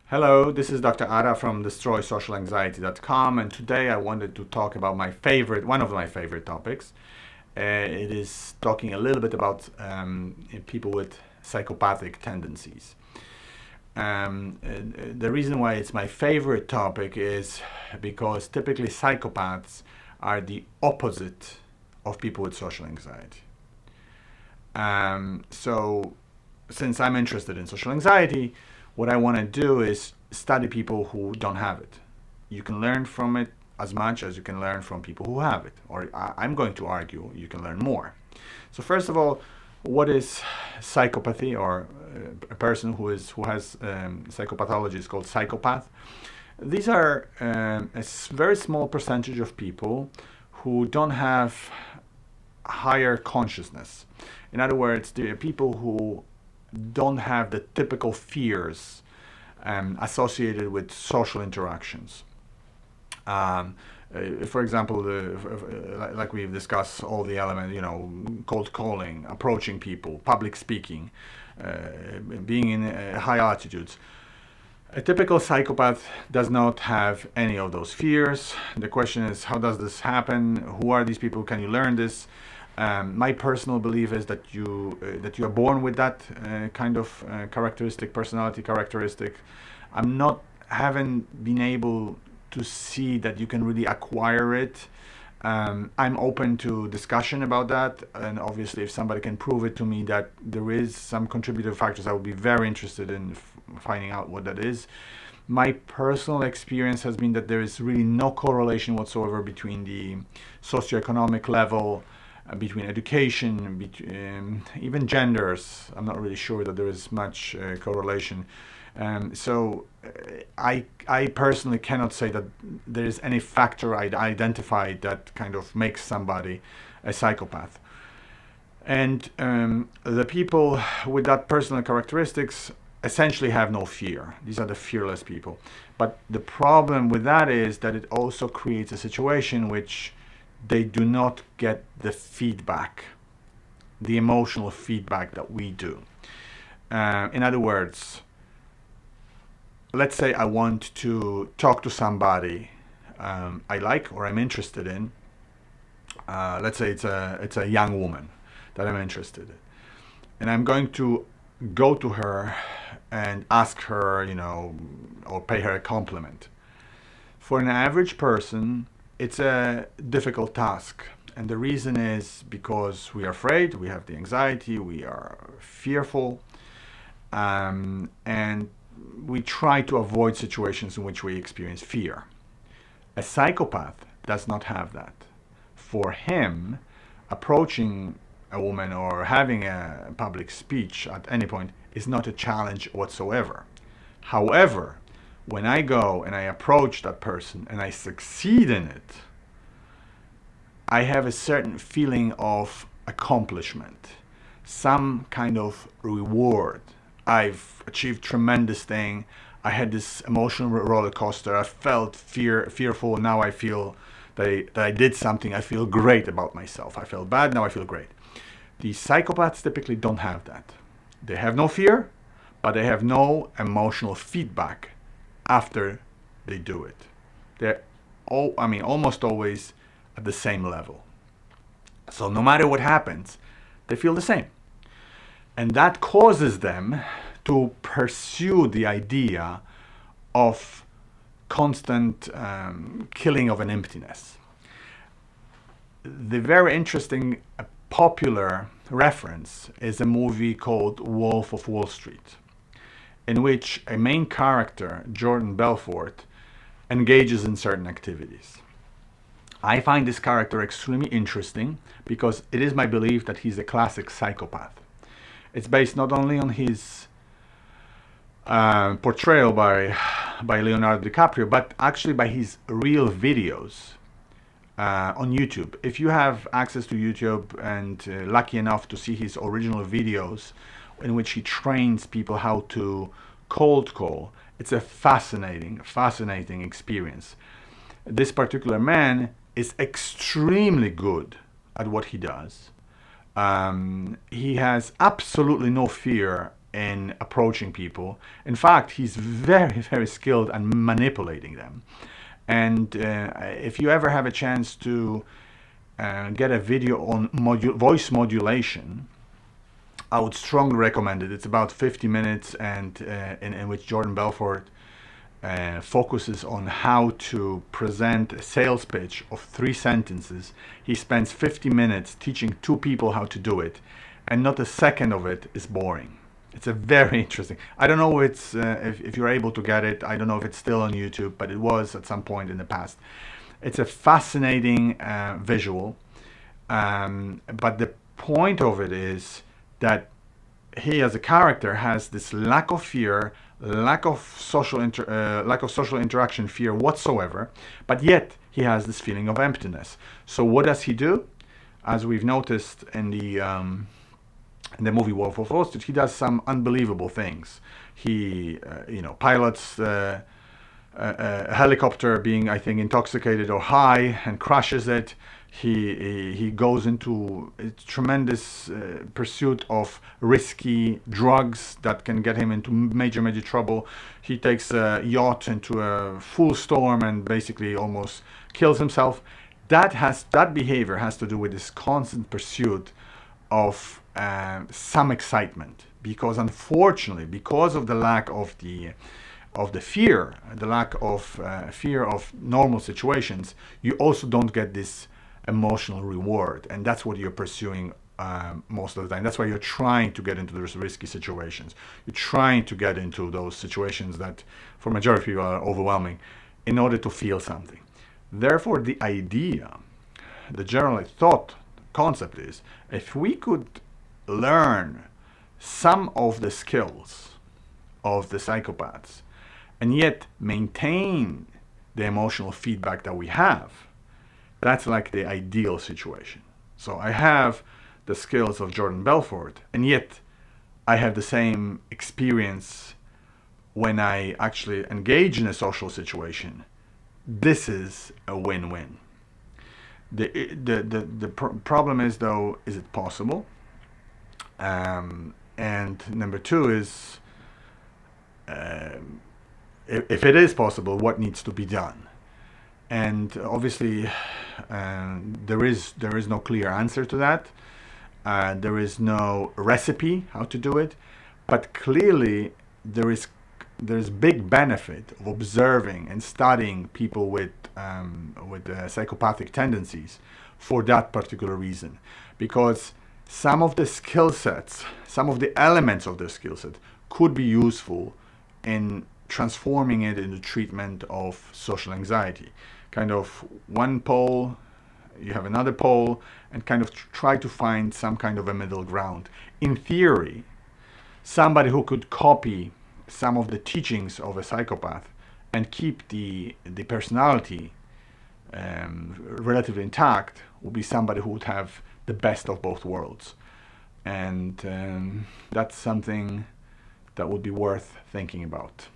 Hello, this is Dr. Atta from DestroySocialAnxiety.com, and today I wanted to talk about one of my favorite topics. It is talking a little bit about people with psychopathic tendencies. The reason why it's my favorite topic is because typically psychopaths are the opposite of people with social anxiety. So since I'm interested in social anxiety, what I want to do is study people who don't have it. You can learn from it as much as you can learn from people who have it, or I'm going to argue you can learn more. So first of all, what is psychopathy, or a person who has psychopathology is called psychopath? These are very small percentage of people who don't have higher consciousness. In other words, they are people who don't have the typical fears associated with social interactions. For example, like we've discussed, all the elements, cold calling, approaching people, public speaking, being in high altitudes. A typical psychopath does not have any of those fears. The question is, how does this happen? Who are these people? Can you learn this? My personal belief is that you are born with that kind of personality characteristic. Haven't been able to see that you can really acquire it. I'm open to discussion about that, and obviously if somebody can prove it to me that there is some contributive factors, I would be very interested in finding out what that is. My personal experience has been that there is really no correlation whatsoever between the socioeconomic level, between education, even genders. I'm not really sure that there is much correlation. So I personally cannot say that there is any factor I'd identify that kind of makes somebody a psychopath. And the people with that personal characteristics essentially have no fear. These are the fearless people. But the problem with that is that it also creates a situation which they do not get the feedback, the emotional feedback that we do. In other words, let's say I want to talk to somebody I like or I'm interested in. Let's say it's a young woman that I'm interested in, and I'm going to go to her and ask her, or pay her a compliment. For an average person, it's a difficult task. And the reason is because we are afraid, we have the anxiety, we are fearful, and we try to avoid situations in which we experience fear. A psychopath does not have that. For him, approaching a woman or having a public speech at any point is not a challenge whatsoever. However, when I go and I approach that person and I succeed in it, I have a certain feeling of accomplishment, some kind of reward. I've achieved tremendous thing. I had this emotional roller coaster. I felt fearful. Now I feel that I did something. I feel great about myself. I felt bad. Now I feel great. The psychopaths typically don't have that. They have no fear, but they have no emotional feedback after they do it. They're almost always at the same level. So no matter what happens, they feel the same. And that causes them to pursue the idea of constant killing of an emptiness. The very interesting popular reference is a movie called Wolf of Wall Street, in which a main character, Jordan Belfort, engages in certain activities. I find this character extremely interesting because it is my belief that he's a classic psychopath. It's based not only on his portrayal by Leonardo DiCaprio, but actually by his real videos on YouTube. If you have access to YouTube and lucky enough to see his original videos in which he trains people how to cold call, it's a fascinating experience. This particular man is extremely good at what he does. He has absolutely no fear in approaching people. In fact, he's very, very skilled at manipulating them. And if you ever have a chance to get a video on voice modulation, I would strongly recommend it. It's about 50 minutes, and in which Jordan Belfort focuses on how to present a sales pitch of 3 sentences. He spends 50 minutes teaching 2 people how to do it, and not a second of it is boring. It's a very interesting. I don't know if you're able to get it. I don't know if it's still on YouTube, but it was at some point in the past. It's a fascinating visual, but the point of it is that he, as a character, has this lack of fear, lack of social interaction, fear whatsoever, but yet he has this feeling of emptiness. So what does he do? As we've noticed in the movie Wolf of Wall Street, he does some unbelievable things. He, pilots a helicopter, being, I think, intoxicated or high, and crashes it. He goes into a tremendous pursuit of risky drugs that can get him into major trouble. He takes a yacht into a full storm and basically almost kills himself. That behavior has to do with this constant pursuit of some excitement, because unfortunately, because of the lack of the fear, the lack of fear of normal situations, you also don't get this emotional reward, and that's what you're pursuing most of the time. That's why you're trying to get into those risky situations. You're trying to get into those situations that for majority of people are overwhelming in order to feel something. Therefore, the idea, the general thought concept is, if we could learn some of the skills of the psychopaths and yet maintain the emotional feedback that we have, that's like the ideal situation. So I have the skills of Jordan Belfort, and yet I have the same experience when I actually engage in a social situation. This is a win-win. The problem is, though, is it possible? And number 2 is, if it is possible, what needs to be done? And obviously, there is no clear answer to that. There is no recipe how to do it, but clearly there's big benefit of observing and studying people with psychopathic tendencies for that particular reason, because some of the skill sets, some of the elements of the skill set could be useful in transforming it into treatment of social anxiety. Kind of one pole, you have another pole, and kind of try to find some kind of a middle ground. In theory, somebody who could copy some of the teachings of a psychopath and keep the personality relatively intact would be somebody who would have the best of both worlds. And that's something that would be worth thinking about.